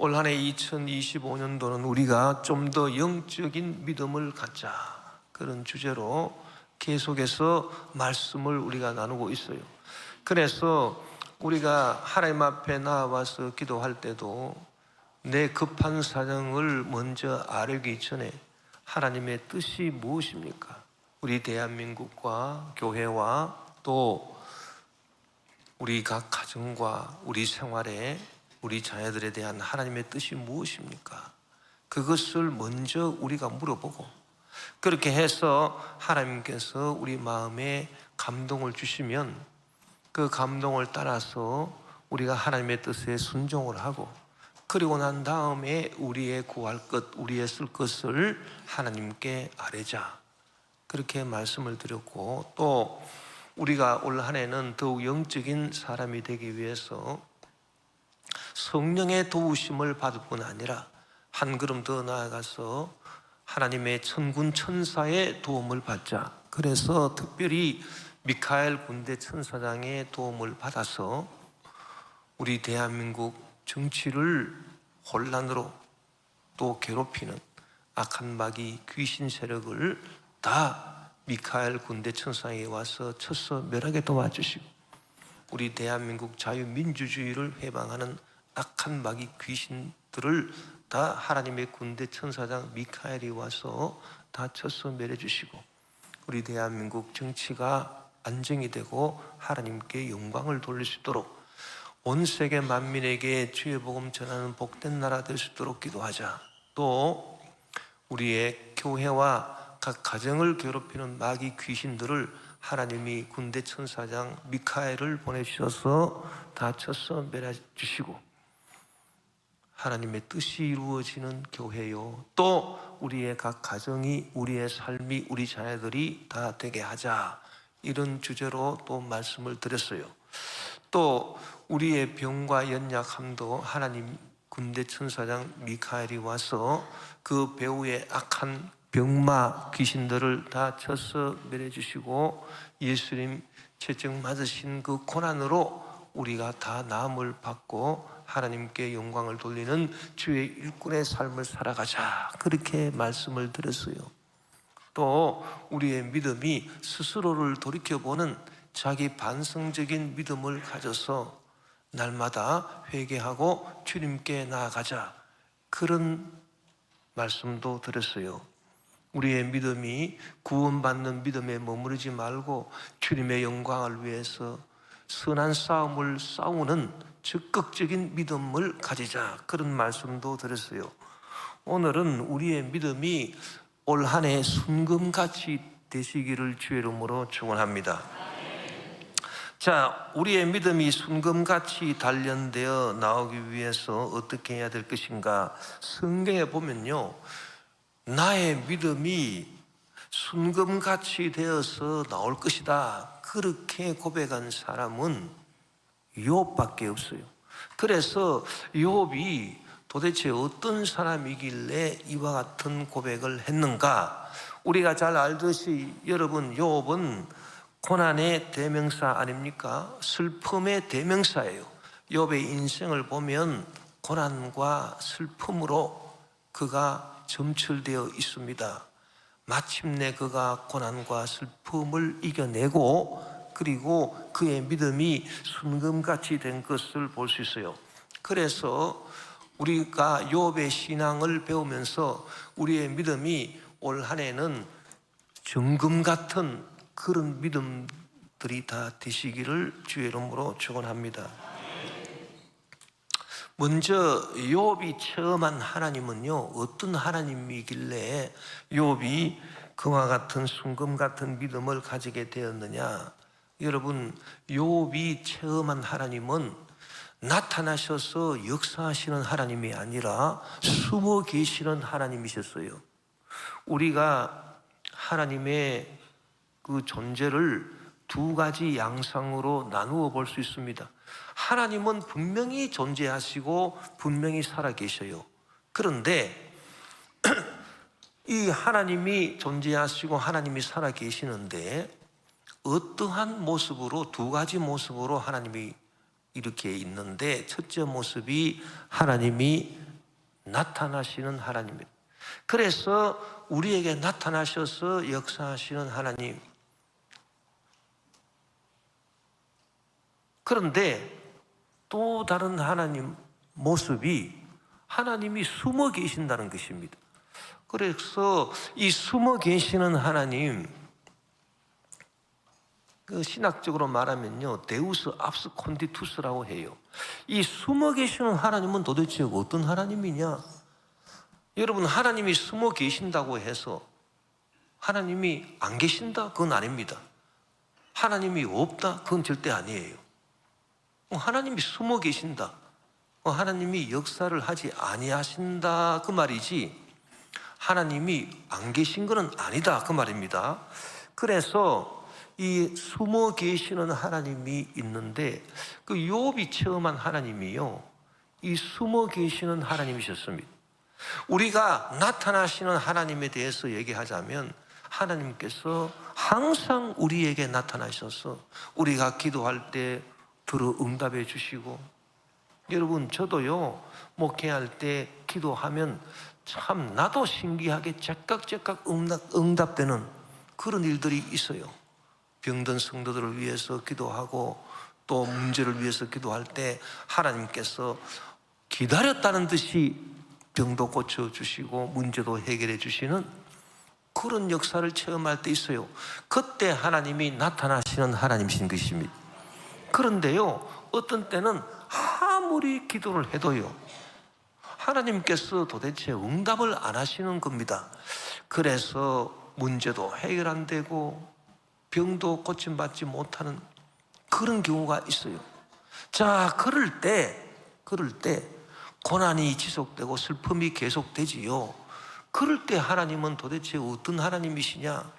올 한 해 2025년도는 우리가 좀 더 영적인 믿음을 갖자, 그런 주제로 계속해서 말씀을 우리가 나누고 있어요. 그래서 우리가 하나님 앞에 나와서 기도할 때도 내 급한 사정을 먼저 아뢰기 전에 하나님의 뜻이 무엇입니까? 우리 대한민국과 교회와 또 우리 각 가정과 우리 생활에 우리 자녀들에 대한 하나님의 뜻이 무엇입니까? 그것을 먼저 우리가 물어보고, 그렇게 해서 하나님께서 우리 마음에 감동을 주시면 그 감동을 따라서 우리가 하나님의 뜻에 순종을 하고, 그리고 난 다음에 우리의 구할 것, 우리의 쓸 것을 하나님께 아뢰자, 그렇게 말씀을 드렸고, 또 우리가 올 한 해는 더욱 영적인 사람이 되기 위해서 성령의 도우심을 받을 뿐 아니라 한 걸음 더 나아가서 하나님의 천군 천사의 도움을 받자. 그래서 특별히 미카엘 군대 천사장의 도움을 받아서 우리 대한민국 정치를 혼란으로 또 괴롭히는 악한 마귀 귀신 세력을 다 미카엘 군대 천사에 와서 쳐서 멸하게 도와주시고, 우리 대한민국 자유민주주의를 회방하는 악한 마귀 귀신들을 다 하나님의 군대 천사장 미카엘이 와서 다 쳐서 멸해주시고, 우리 대한민국 정치가 안정이 되고 하나님께 영광을 돌릴 수 있도록 온 세계 만민에게 주의 복음 전하는 복된 나라 될 수 있도록 기도하자. 또 우리의 교회와 각 가정을 괴롭히는 마귀 귀신들을 하나님이 군대 천사장 미카엘을 보내주셔서 다 쳐서 멸해주시고, 하나님의 뜻이 이루어지는 교회요, 또 우리의 각 가정이, 우리의 삶이, 우리 자녀들이 다 되게 하자, 이런 주제로 또 말씀을 드렸어요. 또 우리의 병과 연약함도 하나님 군대 천사장 미카엘이 와서 그 배후의 악한 병마 귀신들을 다 쳐서 멸해주시고, 예수님 채찍 맞으신 그 고난으로 우리가 다 나음을 받고 하나님께 영광을 돌리는 주의 일꾼의 삶을 살아가자, 그렇게 말씀을 드렸어요. 또 우리의 믿음이 스스로를 돌이켜보는 자기 반성적인 믿음을 가져서 날마다 회개하고 주님께 나아가자, 그런 말씀도 드렸어요. 우리의 믿음이 구원받는 믿음에 머무르지 말고 주님의 영광을 위해서 선한 싸움을 싸우는 적극적인 믿음을 가지자, 그런 말씀도 드렸어요. 오늘은 우리의 믿음이 올 한 해 순금같이 되시기를 주의 이름으로 축원합니다. 자, 우리의 믿음이 순금같이 단련되어 나오기 위해서 어떻게 해야 될 것인가? 성경에 보면요, 나의 믿음이 순금같이 되어서 나올 것이다, 그렇게 고백한 사람은 욥밖에 없어요. 그래서 욥이 도대체 어떤 사람이길래 이와 같은 고백을 했는가? 우리가 잘 알듯이 여러분, 욥은 고난의 대명사 아닙니까? 슬픔의 대명사예요. 욥의 인생을 보면 고난과 슬픔으로 그가 점철되어 있습니다. 마침내 그가 고난과 슬픔을 이겨내고, 그리고 그의 믿음이 순금같이 된 것을 볼 수 있어요. 그래서 우리가 욥의 신앙을 배우면서 우리의 믿음이 올 한 해는 정금 같은 그런 믿음들이 다 되시기를 주의 이름으로 축원합니다. 먼저 욥이 체험한 하나님은요, 어떤 하나님이길래 욥이 그와 같은 순금 같은 믿음을 가지게 되었느냐? 여러분, 욥이 체험한 하나님은 나타나셔서 역사하시는 하나님이 아니라 숨어 계시는 하나님이셨어요. 우리가 하나님의 그 존재를 두 가지 양상으로 나누어 볼 수 있습니다. 하나님은 분명히 존재하시고 분명히 살아계셔요. 그런데 이 하나님이 존재하시고 하나님이 살아계시는데 어떠한 모습으로, 두 가지 모습으로 하나님이 이렇게 있는데, 첫째 모습이 하나님이 나타나시는 하나님입니다. 그래서 우리에게 나타나셔서 역사하시는 하나님. 그런데 또 다른 하나님 모습이 하나님이 숨어 계신다는 것입니다. 그래서 이 숨어 계시는 하나님, 그 신학적으로 말하면요, 데우스 압스콘디투스라고 해요. 이 숨어 계시는 하나님은 도대체 어떤 하나님이냐? 여러분, 하나님이 숨어 계신다고 해서 하나님이 안 계신다? 그건 아닙니다. 하나님이 없다? 그건 절대 아니에요. 하나님이 숨어 계신다, 하나님이 역사를 하지 아니하신다, 그 말이지 하나님이 안 계신 것은 아니다, 그 말입니다. 그래서 이 숨어 계시는 하나님이 있는데, 그 욥이 체험한 하나님이요, 이 숨어 계시는 하나님이셨습니다. 우리가 나타나시는 하나님에 대해서 얘기하자면, 하나님께서 항상 우리에게 나타나셔서 우리가 기도할 때 들어 응답해 주시고, 여러분, 저도요, 목회할 때 기도하면 참 나도 신기하게 제깍제깍 응답되는 그런 일들이 있어요. 병든 성도들을 위해서 기도하고 또 문제를 위해서 기도할 때 하나님께서 기다렸다는 듯이 병도 고쳐주시고 문제도 해결해 주시는 그런 역사를 체험할 때 있어요. 그때 하나님이 나타나시는 하나님이신 것입니다. 그런데요, 어떤 때는 아무리 기도를 해도요, 하나님께서 도대체 응답을 안 하시는 겁니다. 그래서 문제도 해결 안 되고 병도 고침받지 못하는 그런 경우가 있어요. 자, 그럴 때 고난이 지속되고 슬픔이 계속되지요. 그럴 때 하나님은 도대체 어떤 하나님이시냐?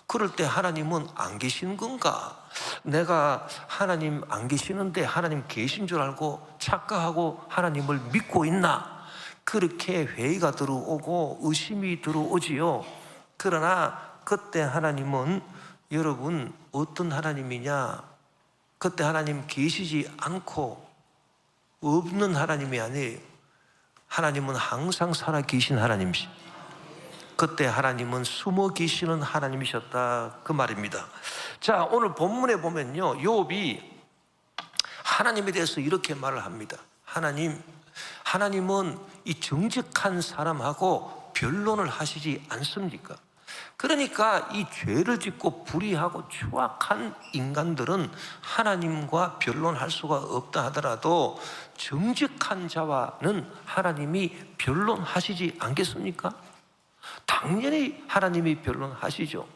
그럴 때 하나님은 안 계신 건가? 내가 하나님 안 계시는데 하나님 계신 줄 알고 착각하고 하나님을 믿고 있나? 그렇게 회의가 들어오고 의심이 들어오지요. 그러나 그때 하나님은, 여러분, 어떤 하나님이냐? 그때 하나님 계시지 않고 없는 하나님이 아니에요. 하나님은 항상 살아 계신 하나님이십니다. 그때 하나님은 숨어 계시는 하나님이셨다, 그 말입니다. 자, 오늘 본문에 보면요, 욥이 하나님에 대해서 이렇게 말을 합니다. 하나님은 이 정직한 사람하고 변론을 하시지 않습니까? 그러니까 이 죄를 짓고 불의하고 추악한 인간들은 하나님과 변론할 수가 없다 하더라도 정직한 자와는 하나님이 변론하시지 않겠습니까? 당연히 하나님이 변론하시죠.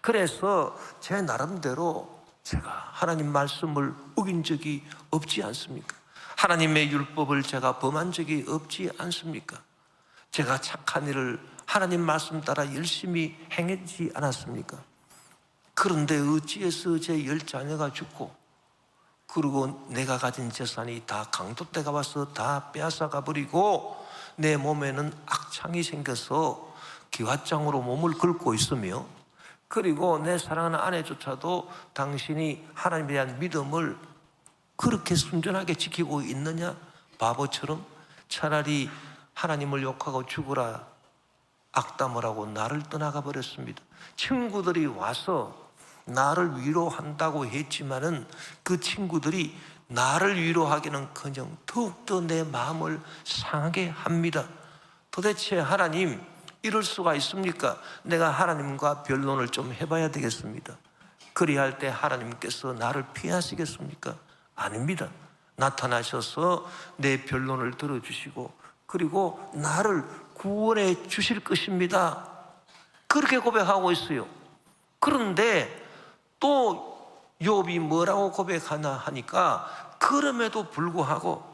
그래서 제 나름대로 제가 하나님 말씀을 어긴 적이 없지 않습니까? 하나님의 율법을 제가 범한 적이 없지 않습니까? 제가 착한 일을 하나님 말씀 따라 열심히 행했지 않았습니까? 그런데 어찌해서 제 10자녀가 죽고, 그리고 내가 가진 재산이 다 강도떼가 와서 다 빼앗아가 버리고 내 몸에는 악창이 생겨서 기왓장으로 몸을 긁고 있으며, 그리고 내 사랑하는 아내조차도 당신이 하나님에 대한 믿음을 그렇게 순전하게 지키고 있느냐? 바보처럼 차라리 하나님을 욕하고 죽으라 악담을 하고 나를 떠나가 버렸습니다. 친구들이 와서 나를 위로한다고 했지만은 그 친구들이 나를 위로하기는커녕 더욱더 내 마음을 상하게 합니다. 도대체 하나님, 이럴 수가 있습니까? 내가 하나님과 변론을 좀 해봐야 되겠습니다. 그리할 때 하나님께서 나를 피하시겠습니까? 아닙니다. 나타나셔서 내 변론을 들어주시고 그리고 나를 구원해 주실 것입니다. 그렇게 고백하고 있어요. 그런데 또 욥이 뭐라고 고백하나 하니까, 그럼에도 불구하고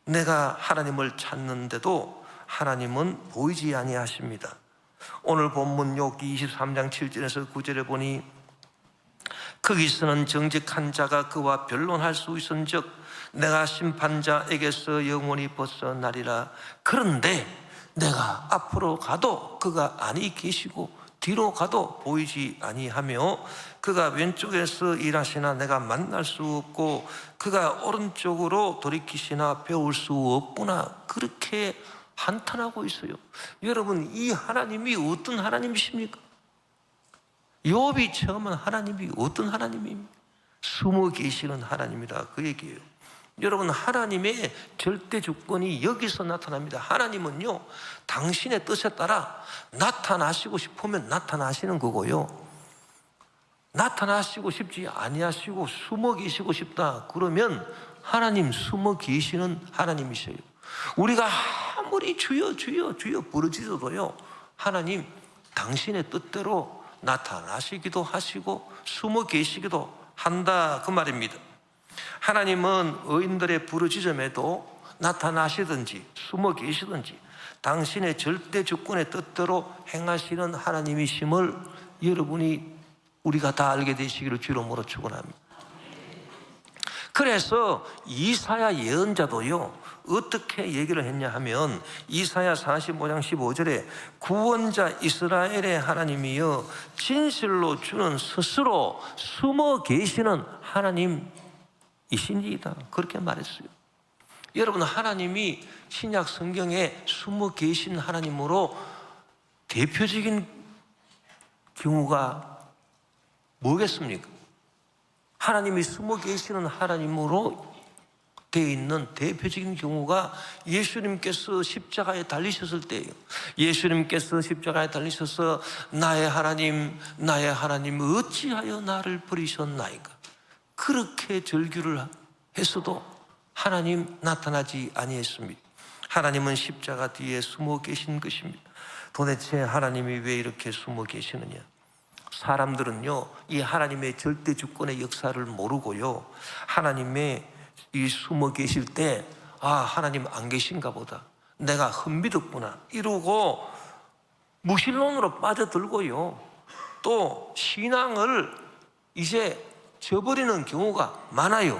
내가 하나님을 찾는데도 하나님은 보이지 아니하십니다. 오늘 본문 욥기 23장 7절에서 9절에 보니, 거기서는 정직한 자가 그와 변론할 수 있은즉 내가 심판자에게서 영원히 벗어나리라. 그런데 내가 앞으로 가도 그가 아니 계시고 뒤로 가도 보이지 아니하며 그가 왼쪽에서 일하시나 내가 만날 수 없고 그가 오른쪽으로 돌이키시나 배울 수 없구나. 그렇게 한탄하고 있어요. 여러분, 이 하나님이 어떤 하나님이십니까? 욥이 체험한 하나님이 어떤 하나님입니까? 숨어 계시는 하나님이라 그 얘기예요. 여러분, 하나님의 절대 주권이 여기서 나타납니다. 하나님은요, 당신의 뜻에 따라 나타나시고 싶으면 나타나시는 거고요, 나타나시고 싶지 아니하시고 숨어 계시고 싶다 그러면 하나님 숨어 계시는 하나님이세요. 우리가 아무리 주여 주여 주여 부르짖어도요, 하나님 당신의 뜻대로 나타나시기도 하시고 숨어 계시기도 한다 그 말입니다. 하나님은 의인들의 부르짖음에도 나타나시든지 숨어 계시든지 당신의 절대 주권의 뜻대로 행하시는 하나님이심을 우리가 다 알게 되시기를 주로 모로 축원합니다. 그래서 이사야 예언자도요, 어떻게 얘기를 했냐 하면 이사야 45장 15절에 구원자 이스라엘의 하나님이여 진실로 주는 스스로 숨어 계시는 하나님이시니이다 그렇게 말했어요. 여러분, 하나님이 신약 성경에 숨어 계신 하나님으로 대표적인 경우가 뭐겠습니까? 하나님이 숨어 계시는 하나님으로 되어 있는 대표적인 경우가 예수님께서 십자가에 달리셨을 때예요. 예수님께서 십자가에 달리셔서 나의 하나님 어찌하여 나를 버리셨나이까, 그렇게 절규를 했어도 하나님 나타나지 아니했습니다. 하나님은 십자가 뒤에 숨어 계신 것입니다. 도대체 하나님이 왜 이렇게 숨어 계시느냐? 사람들은요, 이 하나님의 절대 주권의 역사를 모르고요, 하나님의 이 숨어 계실 때 하나님 안 계신가 보다, 내가 흠비었구나 이러고 무신론으로 빠져들고요, 또 신앙을 이제 저버리는 경우가 많아요.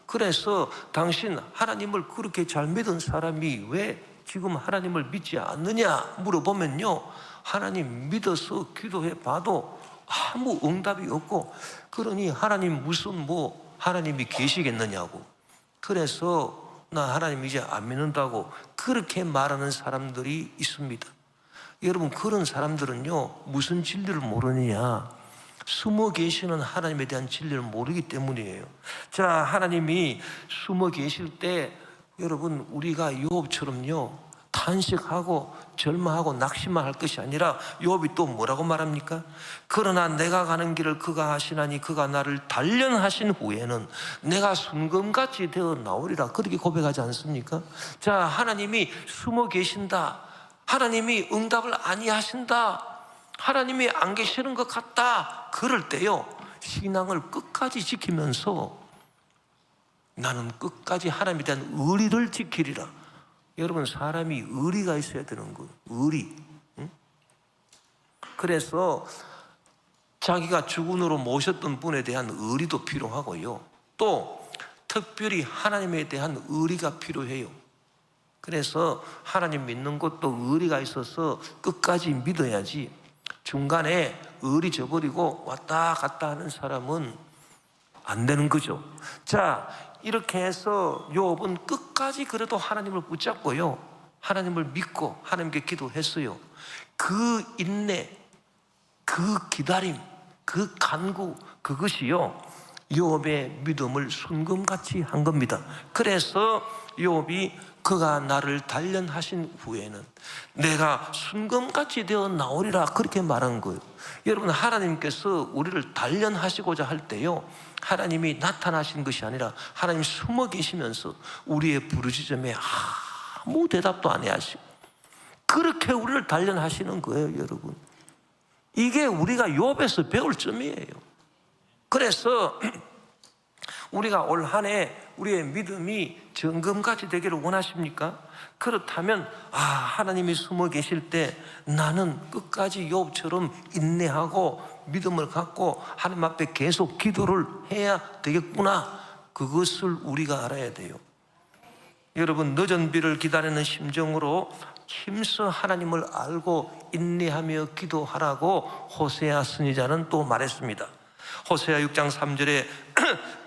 그래서 당신 하나님을 그렇게 잘 믿은 사람이 왜 지금 하나님을 믿지 않느냐 물어보면요, 하나님 믿어서 기도해 봐도 아무 응답이 없고, 그러니 하나님 무슨 하나님이 계시겠느냐고, 그래서 나 하나님 이제 안 믿는다고 그렇게 말하는 사람들이 있습니다. 여러분, 그런 사람들은요, 무슨 진리를 모르느냐? 숨어 계시는 하나님에 대한 진리를 모르기 때문이에요. 자, 하나님이 숨어 계실 때 여러분, 우리가 욥처럼요 탄식하고 절망하고 낙심만 할 것이 아니라, 욥이 또 뭐라고 말합니까? 그러나 내가 가는 길을 그가 하시나니 그가 나를 단련하신 후에는 내가 순금같이 되어 나오리라 그렇게 고백하지 않습니까? 자, 하나님이 숨어 계신다, 하나님이 응답을 아니하신다, 하나님이 안 계시는 것 같다 그럴 때요, 신앙을 끝까지 지키면서 나는 끝까지 하나님에 대한 의리를 지키리라. 여러분, 사람이 의리가 있어야 되는 거예요. 의리. 응? 그래서 자기가 주군으로 모셨던 분에 대한 의리도 필요하고요, 또 특별히 하나님에 대한 의리가 필요해요. 그래서 하나님 믿는 것도 의리가 있어서 끝까지 믿어야지, 중간에 의리 저버리고 왔다 갔다 하는 사람은 안 되는 거죠. 자, 이렇게 해서 욥은 끝까지 그래도 하나님을 붙잡고요, 하나님을 믿고 하나님께 기도했어요. 그 인내, 그 기다림, 그 간구, 그것이요 욥의 믿음을 순금같이 한 겁니다. 그래서 욥이 그가 나를 단련하신 후에는 내가 순금같이 되어 나오리라 그렇게 말한 거예요. 여러분, 하나님께서 우리를 단련하시고자 할 때요, 하나님이 나타나신 것이 아니라 하나님 숨어 계시면서 우리의 부르짖음에 아무 대답도 안 하시고 그렇게 우리를 단련하시는 거예요. 여러분, 이게 우리가 욥에서 배울 점이에요. 그래서 우리가 올 한 해 우리의 믿음이 정금같이 되기를 원하십니까? 그렇다면 하나님이 숨어 계실 때 나는 끝까지 욥처럼 인내하고 믿음을 갖고 하나님 앞에 계속 기도를 해야 되겠구나, 그것을 우리가 알아야 돼요. 여러분, 늦은 비를 기다리는 심정으로 힘써 하나님을 알고 인내하며 기도하라고 호세아 선지자는 또 말했습니다. 호세아 6장 3절에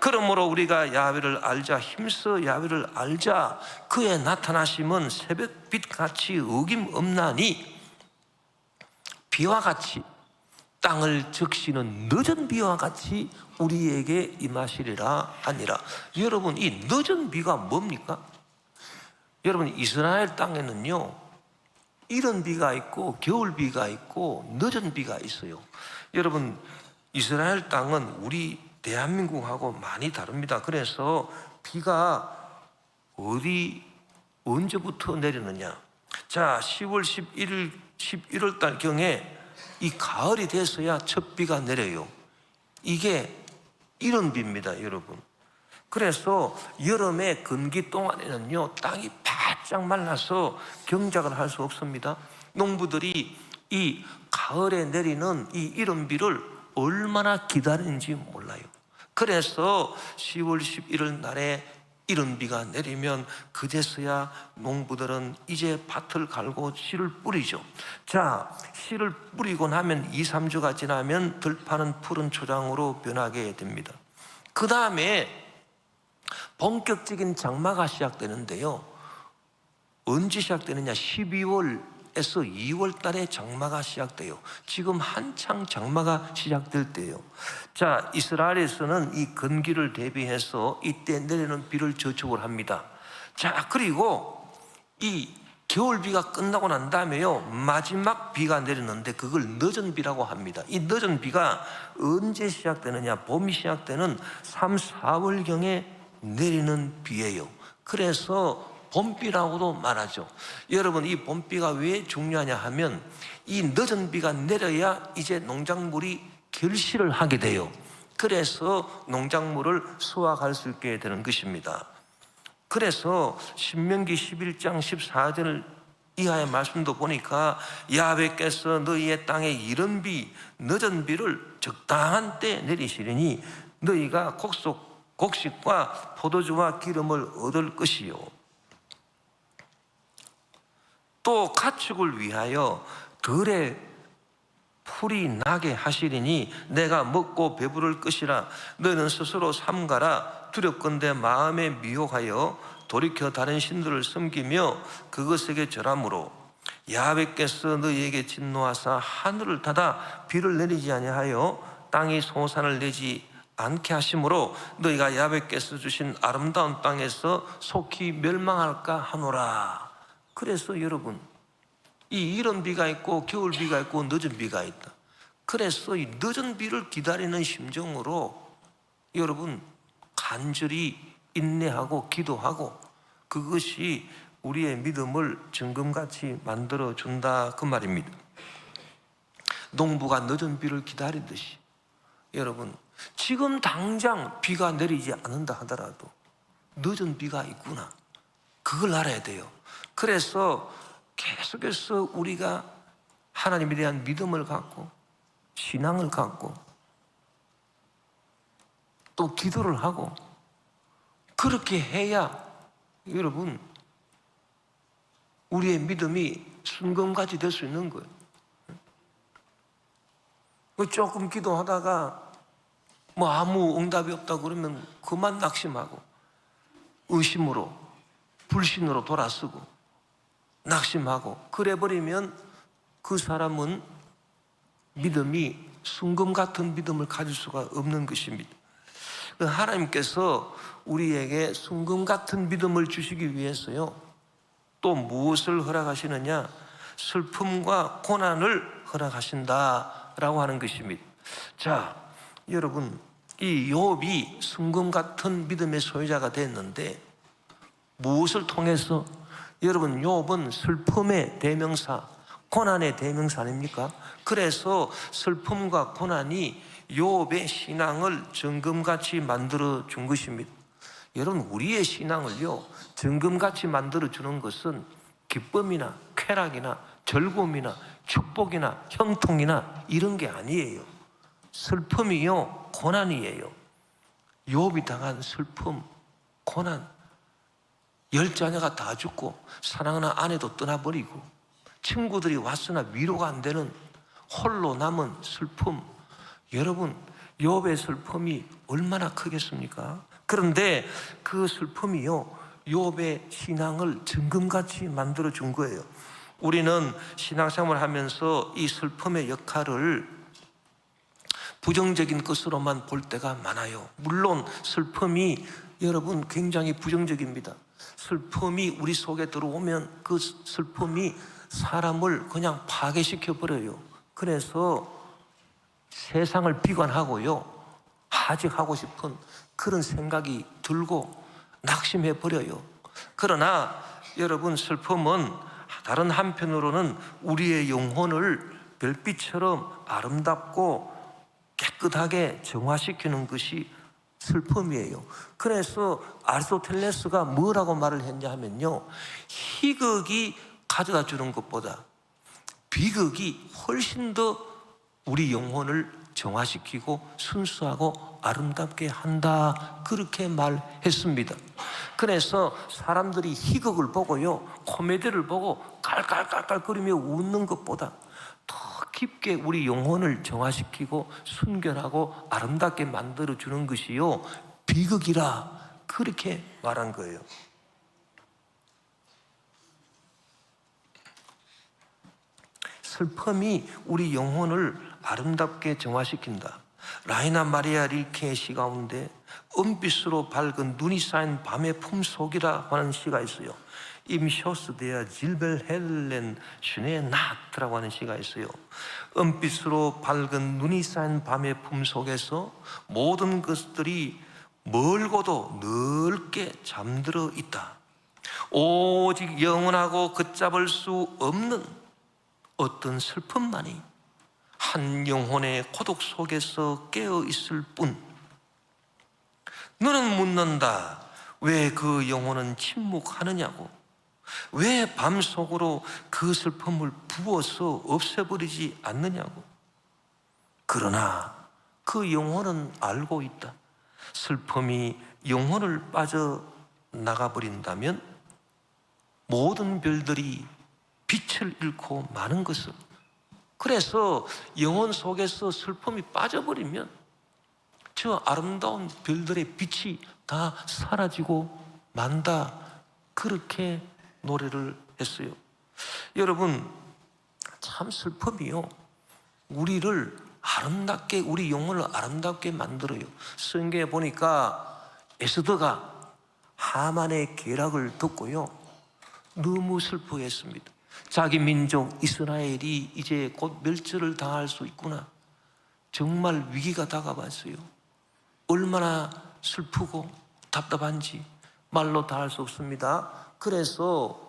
그러므로 우리가 야훼를 알자, 힘써 야훼를 알자. 그의 나타나심은 새벽빛같이 어김없나니 비와 같이 땅을 적시는 늦은 비와 같이 우리에게 임하시리라 하니라. 여러분, 이 늦은 비가 뭡니까? 여러분, 이스라엘 땅에는요, 이른 비가 있고 겨울 비가 있고 늦은 비가 있어요. 여러분, 이스라엘 땅은 우리 대한민국하고 많이 다릅니다. 그래서 비가 언제부터 내리느냐? 자, 10월 11월 달 경에 이 가을이 돼서야 첫 비가 내려요. 이게 이른 비입니다, 여러분. 그래서 여름에 건기 동안에는요, 땅이 바짝 말라서 경작을 할 수 없습니다. 농부들이 이 가을에 내리는 이 이른 비를 얼마나 기다리는지 몰라요. 그래서 10월 11일 날에 이른 비가 내리면 그제서야 농부들은 이제 밭을 갈고 씨를 뿌리죠. 자, 씨를 뿌리고 나면 2, 3주가 지나면 들판은 푸른 초장으로 변하게 됩니다. 그 다음에 본격적인 장마가 시작되는데요, 언제 시작되느냐? 12월에서 2월 달에 장마가 시작돼요. 지금 한창 장마가 시작될 때예요. 자, 이스라엘에서는 이 건기를 대비해서 이때 내리는 비를 저축을 합니다. 자, 그리고 이 겨울비가 끝나고 난 다음에요, 마지막 비가 내리는데 그걸 늦은 비라고 합니다. 이 늦은 비가 언제 시작되느냐? 봄이 시작되는 3, 4월경에 내리는 비예요. 그래서 봄비라고도 말하죠. 여러분, 이 봄비가 왜 중요하냐 하면 이 늦은 비가 내려야 이제 농작물이 결실을 하게 돼요. 그래서 농작물을 수확할 수 있게 되는 것입니다. 그래서 신명기 11장 14절 이하의 말씀도 보니까 야훼께서 너희의 땅에 이른 비, 늦은 비를 적당한 때 내리시리니 너희가 곡식과 포도주와 기름을 얻을 것이요, 또 가축을 위하여 들에 풀이 나게 하시리니 내가 먹고 배부를 것이라. 너는 스스로 삼가라. 두렵건대 마음에 미혹하여 돌이켜 다른 신들을 섬기며 그것에게 절함으로 야훼께서 너희에게 진노하사 하늘을 닫아 비를 내리지 아니하여 땅이 소산을 내지 않게 하심으로 너희가 야훼께서 주신 아름다운 땅에서 속히 멸망할까 하노라. 그래서 여러분, 이 이른 비가 있고 겨울 비가 있고 늦은 비가 있다. 그래서 이 늦은 비를 기다리는 심정으로 여러분 간절히 인내하고 기도하고 그것이 우리의 믿음을 정금같이 만들어준다, 그 말입니다. 농부가 늦은 비를 기다리듯이 여러분, 지금 당장 비가 내리지 않는다 하더라도 늦은 비가 있구나, 그걸 알아야 돼요. 그래서 계속해서 우리가 하나님에 대한 믿음을 갖고 신앙을 갖고 또 기도를 하고 그렇게 해야 여러분 우리의 믿음이 순금같이 될 수 있는 거예요. 조금 기도하다가 뭐 아무 응답이 없다 그러면 그만 낙심하고 의심으로 불신으로 돌아서고 낙심하고 그래버리면 그 사람은 믿음이 순금 같은 믿음을 가질 수가 없는 것입니다. 하나님께서 우리에게 순금 같은 믿음을 주시기 위해서요, 또 무엇을 허락하시느냐? 슬픔과 고난을 허락하신다라고 하는 것입니다. 자, 여러분, 이 욥이 순금 같은 믿음의 소유자가 됐는데 무엇을 통해서? 여러분, 욥은 슬픔의 대명사, 고난의 대명사 아닙니까? 그래서 슬픔과 고난이 욥의 신앙을 정금같이 만들어 준 것입니다. 여러분, 우리의 신앙을요, 정금같이 만들어 주는 것은 기쁨이나 쾌락이나 즐거움이나 축복이나 형통이나 이런 게 아니에요. 슬픔이요, 고난이에요. 욥이 당한 슬픔, 고난, 10자녀가 다 죽고 사랑하는 아내도 떠나버리고 친구들이 왔으나 위로가 안 되는 홀로 남은 슬픔. 여러분, 욥의 슬픔이 얼마나 크겠습니까? 그런데 그 슬픔이요, 욥의 신앙을 정금같이 만들어 준 거예요. 우리는 신앙생활을 하면서 이 슬픔의 역할을 부정적인 것으로만 볼 때가 많아요. 물론 슬픔이 여러분 굉장히 부정적입니다. 슬픔이 우리 속에 들어오면 그 슬픔이 사람을 그냥 파괴시켜 버려요. 그래서 세상을 비관하고요, 하직하고 싶은 그런 생각이 들고 낙심해 버려요. 그러나 여러분, 슬픔은 다른 한편으로는 우리의 영혼을 별빛처럼 아름답고 깨끗하게 정화시키는 것이 슬픔이에요. 그래서 아리스토텔레스가 뭐라고 말을 했냐 하면요, 희극이 가져다 주는 것보다 비극이 훨씬 더 우리 영혼을 정화시키고 순수하고 아름답게 한다, 그렇게 말했습니다. 그래서 사람들이 희극을 보고요, 코미디를 보고 깔깔깔깔거리며 웃는 것보다 더 깊게 우리 영혼을 정화시키고 순결하고 아름답게 만들어주는 것이요, 비극이라, 그렇게 말한 거예요. 슬픔이 우리 영혼을 아름답게 정화시킨다. 라이나 마리아 릴케의 시 가운데 은빛으로 밝은 눈이 쌓인 밤의 품속이라 하는 시가 있어요. Im Schoß der Silberhellen Schnee Nacht라고 하는 시가 있어요. 은빛으로 밝은 눈이 쌓인 밤의 품속에서 모든 것들이 멀고도 넓게 잠들어 있다. 오직 영원하고 걷잡을 수 없는 어떤 슬픔만이 한 영혼의 고독 속에서 깨어 있을 뿐. 너는 묻는다. 왜 그 영혼은 침묵하느냐고. 왜 밤속으로 그 슬픔을 부어서 없애버리지 않느냐고. 그러나 그 영혼은 알고 있다. 슬픔이 영혼을 빠져나가버린다면 모든 별들이 빛을 잃고 마는 것을. 그래서 영혼 속에서 슬픔이 빠져버리면 저 아름다운 별들의 빛이 다 사라지고 만다, 그렇게 노래를 했어요. 여러분, 참 슬픔이요, 우리를 아름답게, 우리 영혼을 아름답게 만들어요. 성경에 보니까 에스더가 하만의 계략을 듣고요, 너무 슬퍼했습니다. 자기 민족 이스라엘이 이제 곧 멸절을 당할 수 있구나, 정말 위기가 다가왔어요. 얼마나 슬프고 답답한지 말로 다 할 수 없습니다. 그래서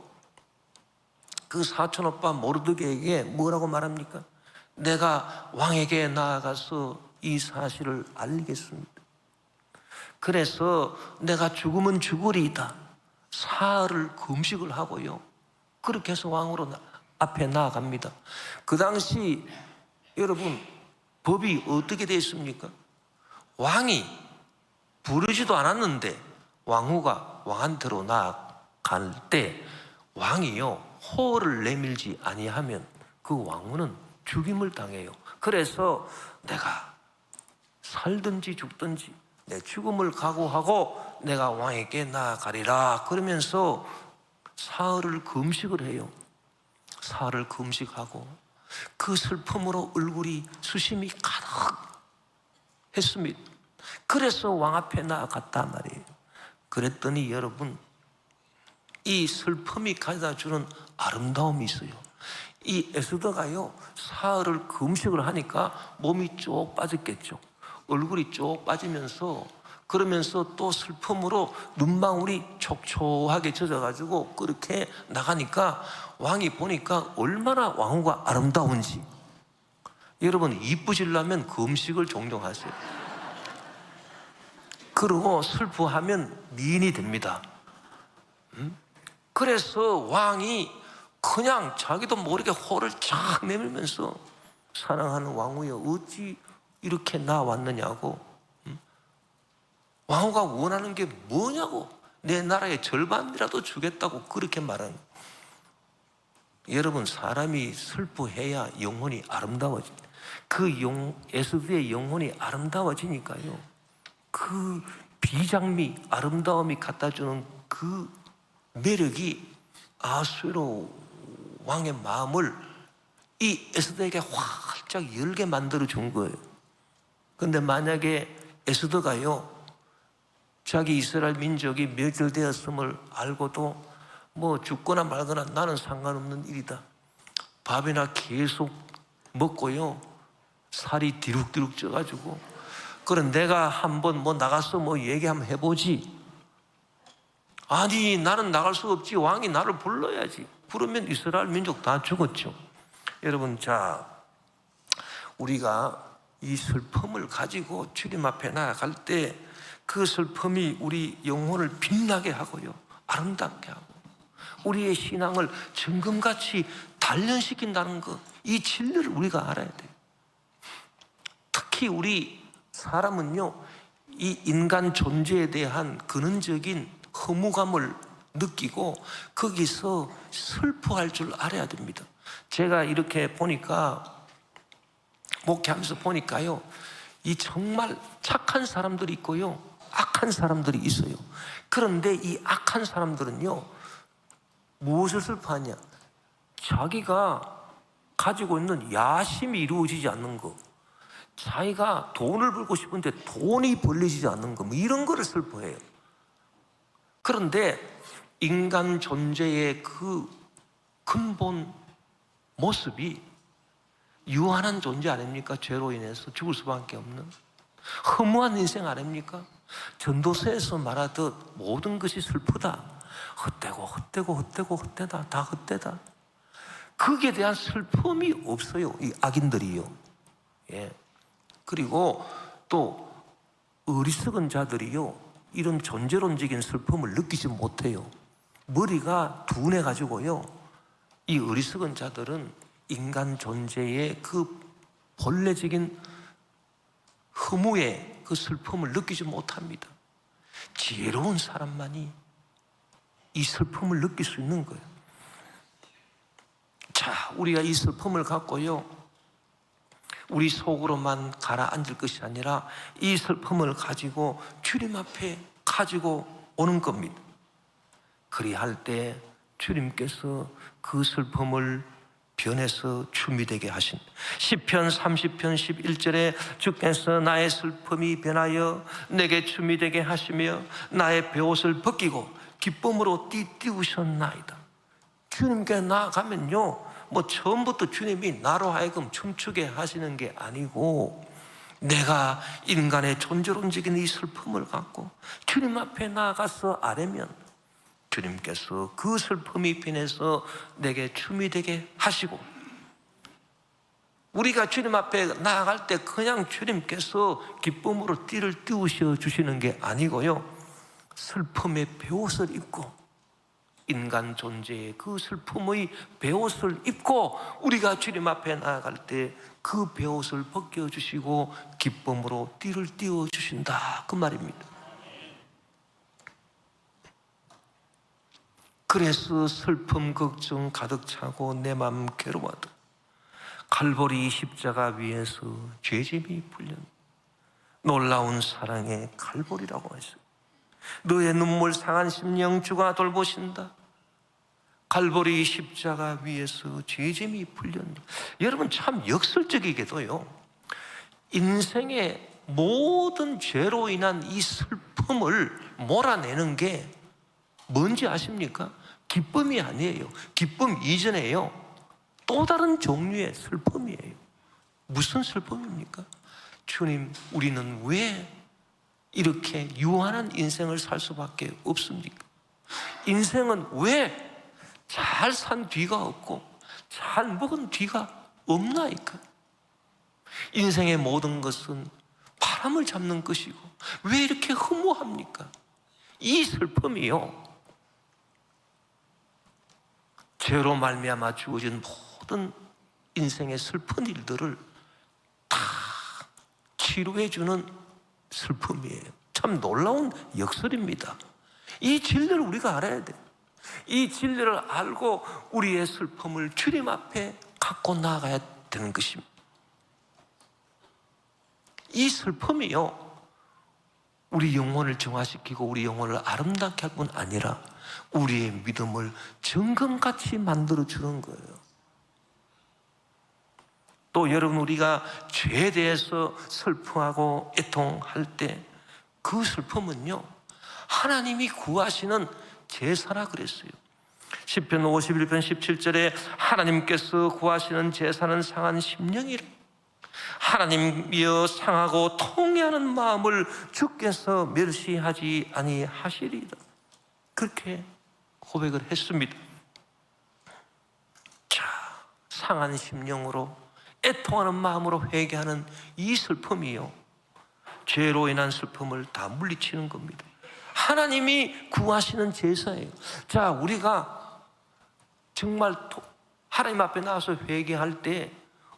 그 사촌오빠 모르드게에게 뭐라고 말합니까? 내가 왕에게 나아가서 이 사실을 알리겠습니다. 그래서 내가 죽으면 죽으리이다, 사흘을 금식을 하고요, 그렇게 해서 왕으로 앞에 나아갑니다. 그 당시 여러분, 법이 어떻게 되어 있습니까? 왕이 부르지도 않았는데 왕후가 왕한테로 나아갈 때 왕이요, 호를 내밀지 아니하면 그 왕후는 죽임을 당해요. 그래서 내가 살든지 죽든지 내 죽음을 각오하고 내가 왕에게 나아가리라, 그러면서 사흘을 금식을 해요. 사흘을 금식하고 그 슬픔으로 얼굴이 수심이 가득 했습니다. 그래서 왕 앞에 나아갔단 말이에요. 그랬더니 여러분, 이 슬픔이 가져다 주는 아름다움이 있어요. 이 에스더가요, 사흘을 금식을 하니까 몸이 쭉 빠졌겠죠. 얼굴이 쭉 빠지면서, 그러면서 또 슬픔으로 눈망울이 촉촉하게 젖어가지고 그렇게 나가니까 왕이 보니까 얼마나 왕후가 아름다운지. 여러분, 이쁘시려면 금식을 종종 하세요. 그리고 슬퍼하면 미인이 됩니다. 그래서 왕이 그냥 자기도 모르게 호를 쫙 내밀면서 사랑하는 왕후여, 어찌 이렇게 나왔느냐고. 왕후가 원하는 게 뭐냐고. 내 나라의 절반이라도 주겠다고 그렇게 말하는 거예요. 여러분, 사람이 슬퍼해야 영혼이 아름다워집니다. 에스더의 영혼이 아름다워지니까요, 그 비장미, 아름다움이 갖다주는 그 매력이 아수에로 왕의 마음을 이 에스더에게 활짝 열게 만들어 준 거예요. 그런데 만약에 에스더가요, 자기 이스라엘 민족이 멸절되었음을 알고도 뭐 죽거나 말거나 나는 상관없는 일이다, 밥이나 계속 먹고요, 살이 디룩디룩 쪄가지고, 그럼 내가 한번 뭐 나가서 뭐 얘기 한번 해보지, 아니 나는 나갈 수 없지, 왕이 나를 불러야지, 그러면 이스라엘 민족 다 죽었죠. 여러분, 자, 우리가 이 슬픔을 가지고 주님 앞에 나아갈 때 그 슬픔이 우리 영혼을 빛나게 하고요, 아름답게 하고 우리의 신앙을 정금같이 단련시킨다는 것, 이 진리를 우리가 알아야 돼요. 특히 우리 사람은요, 이 인간 존재에 대한 근원적인 허무감을 느끼고 거기서 슬퍼할 줄 알아야 됩니다. 제가 이렇게 보니까, 목회하면서 보니까요, 이 정말 착한 사람들이 있고요, 악한 사람들이 있어요. 그런데 이 악한 사람들은요, 무엇을 슬퍼하냐? 자기가 가지고 있는 야심이 이루어지지 않는 거, 자기가 돈을 벌고 싶은데 돈이 벌려지지 않는 거, 뭐 이런 거를 슬퍼해요. 그런데 인간 존재의 그 근본 모습이 유한한 존재 아닙니까? 죄로 인해서 죽을 수밖에 없는 허무한 인생 아닙니까? 전도서에서 말하듯 모든 것이 슬프다, 헛되고 헛되고 헛되고 헛되다, 다 헛되다. 거기에 대한 슬픔이 없어요, 이 악인들이요. 예. 그리고 또 어리석은 자들이요, 이런 존재론적인 슬픔을 느끼지 못해요. 머리가 둔해가지고요, 이 어리석은 자들은 인간 존재의 그 본래적인 허무의 그 슬픔을 느끼지 못합니다. 지혜로운 사람만이 이 슬픔을 느낄 수 있는 거예요. 자, 우리가 이 슬픔을 갖고요, 우리 속으로만 가라앉을 것이 아니라 이 슬픔을 가지고 주님 앞에 가지고 오는 겁니다. 그리할 때 주님께서 그 슬픔을 변해서 춤이 되게 하신, 시편 30편 11절에 주께서 나의 슬픔이 변하여 내게 춤이 되게 하시며 나의 베옷을 벗기고 기쁨으로 띠띠우셨나이다. 주님께 나아가면요, 뭐 처음부터 주님이 나로 하여금 춤추게 하시는 게 아니고, 내가 인간의 존재론적인 이 슬픔을 갖고 주님 앞에 나아가서 아뢰면 주님께서 그 슬픔이 변해서 내게 춤이 되게 하시고, 우리가 주님 앞에 나아갈 때 그냥 주님께서 기쁨으로 띠를 띄우셔 주시는 게 아니고요, 슬픔의 베옷을 입고, 인간 존재의 그 슬픔의 베옷을 입고 우리가 주님 앞에 나아갈 때 그 베옷을 벗겨주시고 기쁨으로 띠를 띄워주신다, 그 말입니다. 그래서 슬픔 걱정 가득 차고 내 맘 괴로워도 갈보리 십자가 위에서 죄짐이 풀렸네. 놀라운 사랑의 갈보리라고 하죠. 너의 눈물 상한 심령 주가 돌보신다. 갈보리 십자가 위에서 죄짐이 풀렸네. 여러분, 참 역설적이게도요, 인생의 모든 죄로 인한 이 슬픔을 몰아내는 게 뭔지 아십니까? 기쁨이 아니에요. 기쁨 이전에요, 또 다른 종류의 슬픔이에요. 무슨 슬픔입니까? 주님, 우리는 왜 이렇게 유한한 인생을 살 수밖에 없습니까? 인생은 왜 잘 산 뒤가 없고 잘 먹은 뒤가 없나이까? 인생의 모든 것은 바람을 잡는 것이고 왜 이렇게 허무합니까? 이 슬픔이요, 죄로 말미암아 주어진 모든 인생의 슬픈 일들을 다 치료해주는 슬픔이에요. 참 놀라운 역설입니다. 이 진리를 우리가 알아야 돼요. 이 진리를 알고 우리의 슬픔을 주님 앞에 갖고 나아가야 되는 것입니다. 이 슬픔이요, 우리 영혼을 정화시키고 우리 영혼을 아름답게 할 뿐 아니라 우리의 믿음을 정금같이 만들어주는 거예요. 또 여러분, 우리가 죄에 대해서 슬퍼하고 애통할 때 그 슬픔은요, 하나님이 구하시는 제사라 그랬어요. 시편 51편 17절에 하나님께서 구하시는 제사는 상한 심령이라. 하나님이여 상하고 통회하는 마음을 주께서 멸시하지 아니하시리라. 그렇게 고백을 했습니다. 자, 상한 심령으로 애통하는 마음으로 회개하는 이 슬픔이요, 죄로 인한 슬픔을 다 물리치는 겁니다. 하나님이 구하시는 제사예요. 자, 우리가 정말 하나님 앞에 나와서 회개할 때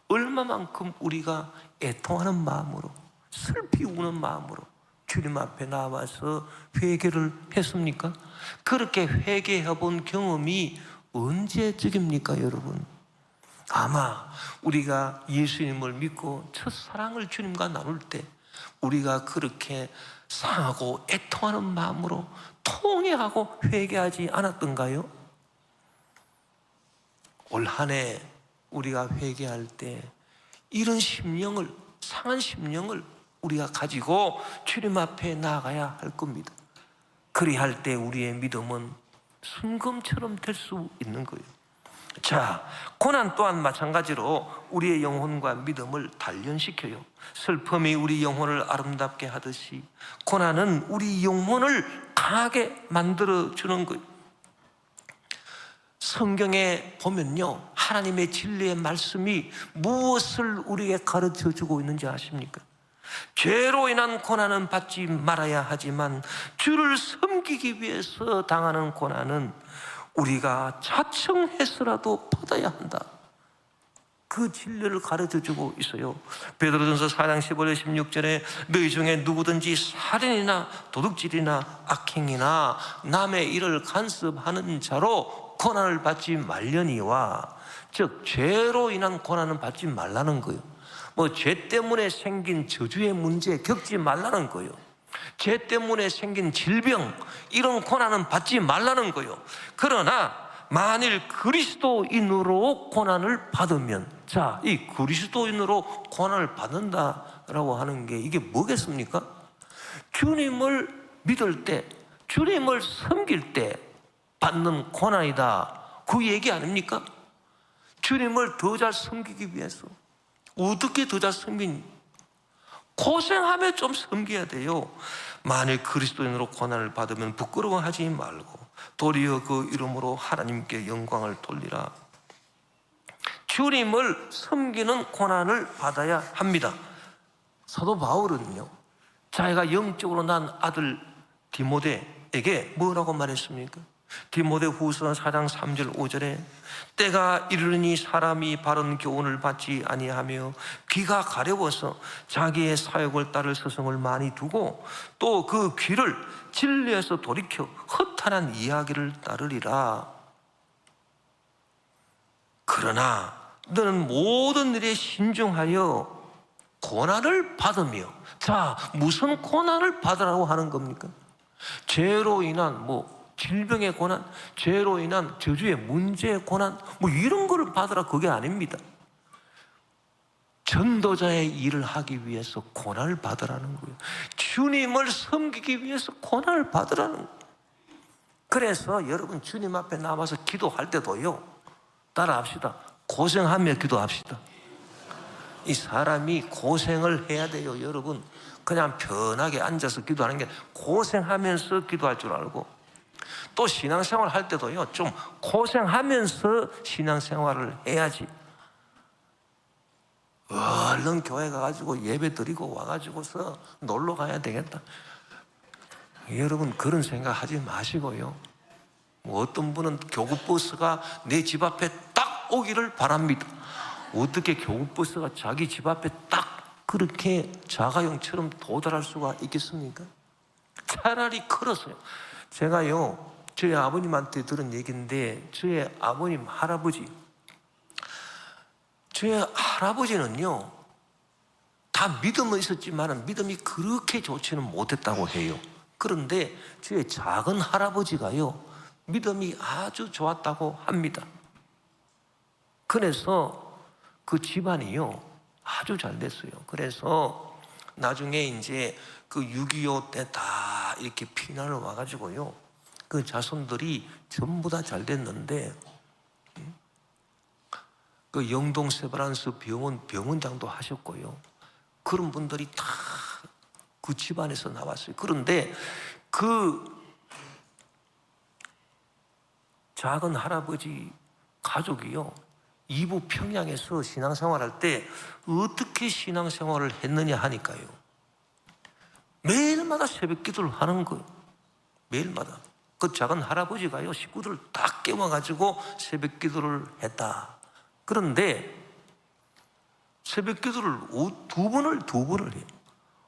얼마만큼 우리가 애통하는 마음으로, 슬피 우는 마음으로 주님 앞에 나와서 회개를 했습니까? 그렇게 회개해 본 경험이 언제적입니까, 여러분? 아마 우리가 예수님을 믿고 첫사랑을 주님과 나눌 때 우리가 그렇게 상하고 애통하는 마음으로 통회하고 회개하지 않았던가요? 올 한 해 우리가 회개할 때 이런 심령을, 상한 심령을 우리가 가지고 주님 앞에 나아가야 할 겁니다. 그리할 때 우리의 믿음은 순금처럼 될 수 있는 거예요. 자, 고난 또한 마찬가지로 우리의 영혼과 믿음을 단련시켜요. 슬픔이 우리 영혼을 아름답게 하듯이 고난은 우리 영혼을 강하게 만들어주는 거예요. 성경에 보면요, 하나님의 진리의 말씀이 무엇을 우리에게 가르쳐주고 있는지 아십니까? 죄로 인한 고난은 받지 말아야 하지만 주를 섬기기 위해서 당하는 고난은 우리가 자청해서라도 받아야 한다. 그 진리를 가르쳐주고 있어요. 베드로전서 4장 15절 16절에 너희 중에 누구든지 살인이나 도둑질이나 악행이나 남의 일을 간섭하는 자로 고난을 받지 말려니와, 즉 죄로 인한 고난은 받지 말라는 거예요. 뭐 죄 때문에 생긴 저주의 문제 겪지 말라는 거예요. 죄 때문에 생긴 질병, 이런 고난은 받지 말라는 거예요. 그러나 만일 그리스도인으로 고난을 받으면, 자, 이 그리스도인으로 고난을 받는다라고 하는 게 이게 뭐겠습니까? 주님을 믿을 때, 주님을 섬길 때 받는 고난이다, 그 얘기 아닙니까? 주님을 더 잘 섬기기 위해서 어떻게 더 잘 섬기니? 고생하며 좀 섬겨야 돼요. 만일 그리스도인으로 고난을 받으면 부끄러워하지 말고 도리어 그 이름으로 하나님께 영광을 돌리라. 주님을 섬기는 고난을 받아야 합니다. 사도 바울은요, 자기가 영적으로 난 아들 디모데에게 뭐라고 말했습니까? 디모데후서 4장 3절 5절에 때가 이르니 사람이 바른 교훈을 받지 아니하며 귀가 가려워서 자기의 사역을 따를 스승을 많이 두고 또 그 귀를 진리에서 돌이켜 허탄한 이야기를 따르리라. 그러나 너는 모든 일에 신중하여 고난을 받으며, 자, 무슨 고난을 받으라고 하는 겁니까? 죄로 인한 질병의 고난, 죄로 인한 저주의 문제의 고난, 이런 거를 받으라, 그게 아닙니다. 전도자의 일을 하기 위해서 고난을 받으라는 거예요. 주님을 섬기기 위해서 고난을 받으라는 거예요. 그래서 여러분, 주님 앞에 나와서 기도할 때도요, 따라합시다. 고생하며 기도합시다. 이 사람이 고생을 해야 돼요, 여러분. 그냥 편하게 앉아서 기도하는 게 고생하면서 기도할 줄 알고, 또 신앙생활 할 때도요, 좀 고생하면서 신앙생활을 해야지. 얼른 교회 가가지고 예배 드리고 와가지고서 놀러 가야 되겠다, 여러분, 그런 생각 하지 마시고요. 어떤 분은 교구버스가 내 집 앞에 딱 오기를 바랍니다. 어떻게 교구버스가 자기 집 앞에 딱 그렇게 자가용처럼 도달할 수가 있겠습니까? 차라리 걸어서요. 제가요, 저희 아버님한테 들은 얘기인데, 저희 아버님 할아버지는요, 다 믿음은 있었지만 믿음이 그렇게 좋지는 못했다고 해요. 그런데 저의 작은 할아버지가요, 믿음이 아주 좋았다고 합니다. 그래서 그 집안이요, 아주 잘 됐어요. 그래서 나중에 이제 그 6.25 때 다 이렇게 피난을 와가지고요, 그 자손들이 전부 다 잘 됐는데, 그 영동 세브란스 병원장도 하셨고요, 그런 분들이 다 그 집안에서 나왔어요. 그런데 그 작은 할아버지 가족이요, 이부 평양에서 신앙생활할 때 어떻게 신앙생활을 했느냐 하니까요, 매일마다 새벽 기도를 하는 거예요. 매일마다. 그 작은 할아버지가요, 식구들을 다 깨워가지고 새벽 기도를 했다. 그런데 새벽 기도를 두 번을 해요.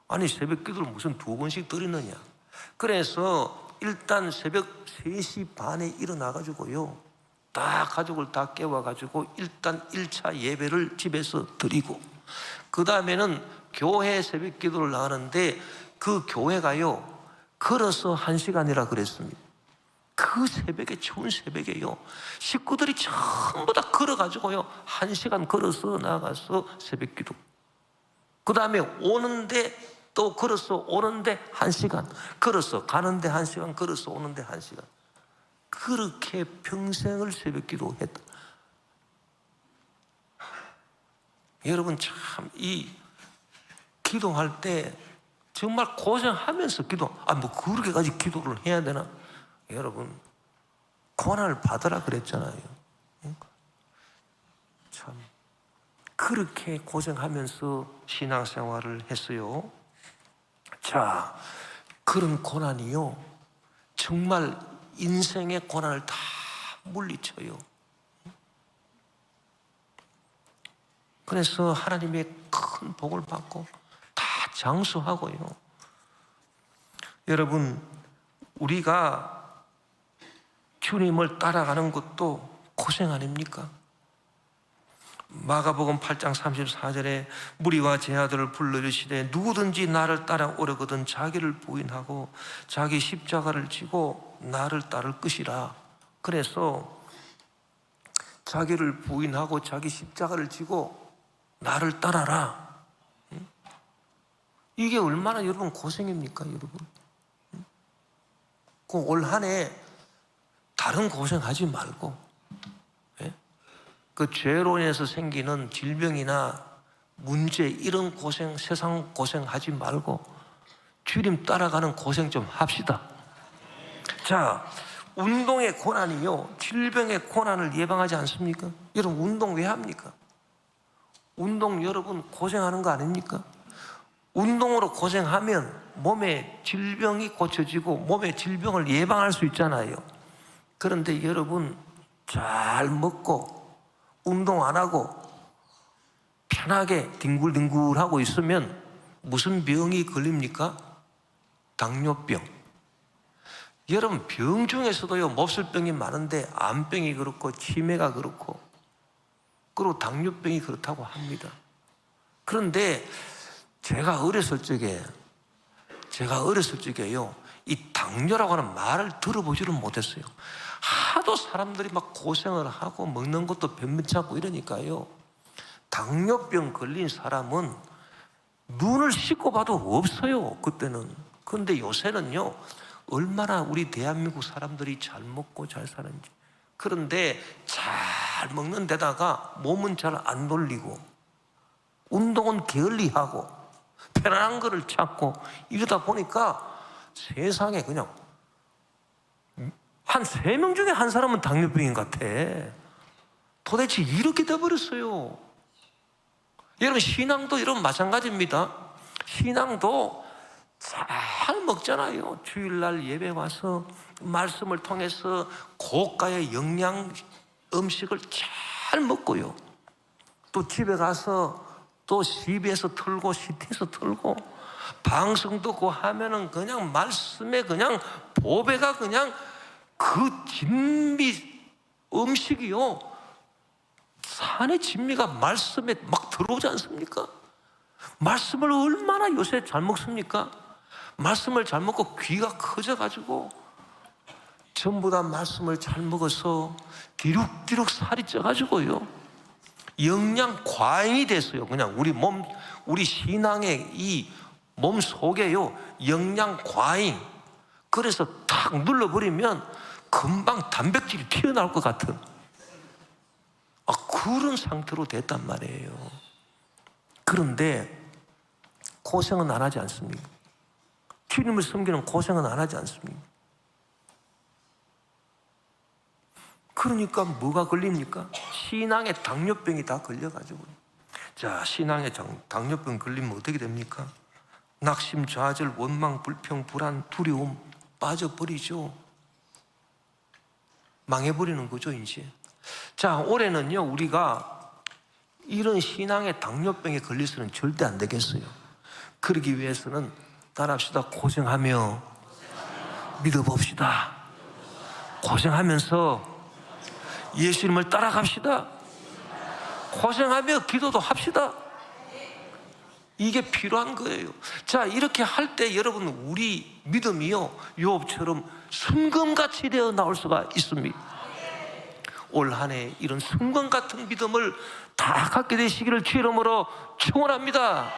아니, 새벽 기도를 무슨 두 번씩 드리느냐. 그래서 일단 새벽 3시 반에 일어나가지고요, 다 가족을 다 깨워가지고 일단 1차 예배를 집에서 드리고, 그 다음에는 교회 새벽 기도를 나가는데 그 교회가요, 걸어서 1시간이라 그랬습니다. 그 새벽에, 추운 새벽에요, 식구들이 전부 다 걸어가지고요 1시간 걸어서 나가서 새벽 기도, 그 다음에 오는데 또 걸어서 오는데 1시간, 걸어서 가는데 1시간, 걸어서 오는데 1시간, 그렇게 평생을 새벽 기도했다. 여러분, 참 이 기도할 때 정말 고생하면서 뭐 그렇게까지 기도를 해야 되나? 여러분, 고난을 받으라 그랬잖아요. 참 그렇게 고생하면서 신앙생활을 했어요. 자, 그런 고난이요, 정말 인생의 고난을 다 물리쳐요. 그래서 하나님의 큰 복을 받고 다 장수하고요. 여러분, 우리가 주님을 따라가는 것도 고생 아닙니까? 마가복음 8장 34절에 무리와 제 아들을 불러주시되 누구든지 나를 따라오려거든 자기를 부인하고 자기 십자가를 지고 나를 따를 것이라. 그래서 자기를 부인하고 자기 십자가를 지고 나를 따라라. 이게 얼마나 여러분 고생입니까, 여러분? 그 올 한 해 다른 고생하지 말고, 그 죄로 인해서 생기는 질병이나 문제, 이런 고생, 세상 고생하지 말고 주님 따라가는 고생 좀 합시다. 자, 운동의 고난이요, 질병의 고난을 예방하지 않습니까? 여러분, 운동 왜 합니까? 운동 여러분 고생하는 거 아닙니까? 운동으로 고생하면 몸의 질병이 고쳐지고 몸의 질병을 예방할 수 있잖아요. 그런데 여러분, 잘 먹고 운동 안 하고 편하게 뒹굴뒹굴하고 있으면 무슨 병이 걸립니까? 당뇨병. 여러분, 병 중에서도요, 몹쓸병이 많은데 암병이 그렇고 치매가 그렇고, 그리고 당뇨병이 그렇다고 합니다. 그런데 제가 어렸을 적에요, 이 당뇨라고 하는 말을 들어보지를 못했어요. 하도 사람들이 막 고생을 하고 먹는 것도 변변치 않고 이러니까요, 당뇨병 걸린 사람은 눈을 씻고 봐도 없어요, 그때는. 그런데 요새는요, 얼마나 우리 대한민국 사람들이 잘 먹고 잘 사는지. 그런데 잘 먹는 데다가 몸은 잘 안 돌리고 운동은 게을리하고 편안한 거를 찾고 이러다 보니까 세상에 그냥 한 3명 중에 한 사람은 당뇨병인 것 같아. 도대체 이렇게 돼버렸어요. 여러분, 신앙도 여러분 마찬가지입니다. 신앙도 잘 먹잖아요. 주일날 예배 와서 말씀을 통해서 고가의 영양 음식을 잘 먹고요, 또 집에 가서 또 CBS 틀고 CT에서 틀고 방송 듣고 하면은 그냥 말씀에 그냥 보배가 그냥 그 진미 음식이요, 산의 진미가 말씀에 막 들어오지 않습니까? 말씀을 얼마나 요새 잘 먹습니까? 말씀을 잘 먹고 귀가 커져가지고 전부 다 말씀을 잘 먹어서 디룩디룩 살이 쪄가지고요, 영양 과잉이 됐어요. 그냥 우리 몸, 우리 신앙의 이 몸 속에요, 영양 과잉. 그래서 탁 눌러버리면 금방 단백질이 튀어나올 것 같은 그런 상태로 됐단 말이에요. 그런데 고생은 안 하지 않습니까? 주님을 섬기는 고생은 안 하지 않습니까? 그러니까 뭐가 걸립니까? 신앙의 당뇨병이 다 걸려가지고. 자, 신앙의 당뇨병 걸리면 어떻게 됩니까? 낙심, 좌절, 원망, 불평, 불안, 두려움 빠져버리죠. 망해버리는 거죠, 이제. 자, 올해는요, 우리가 이런 신앙의 당뇨병에 걸려서는 절대 안 되겠어요. 그러기 위해서는 따라합시다. 고생하며 믿어봅시다. 고생하면서 예수님을 따라갑시다. 고생하며 기도도 합시다. 이게 필요한 거예요. 자, 이렇게 할 때 여러분, 우리 믿음이요, 요업처럼 순금같이 되어 나올 수가 있습니다. 올 한 해 이런 순금 같은 믿음을 다 갖게 되시기를 주의 이름으로 축원합니다.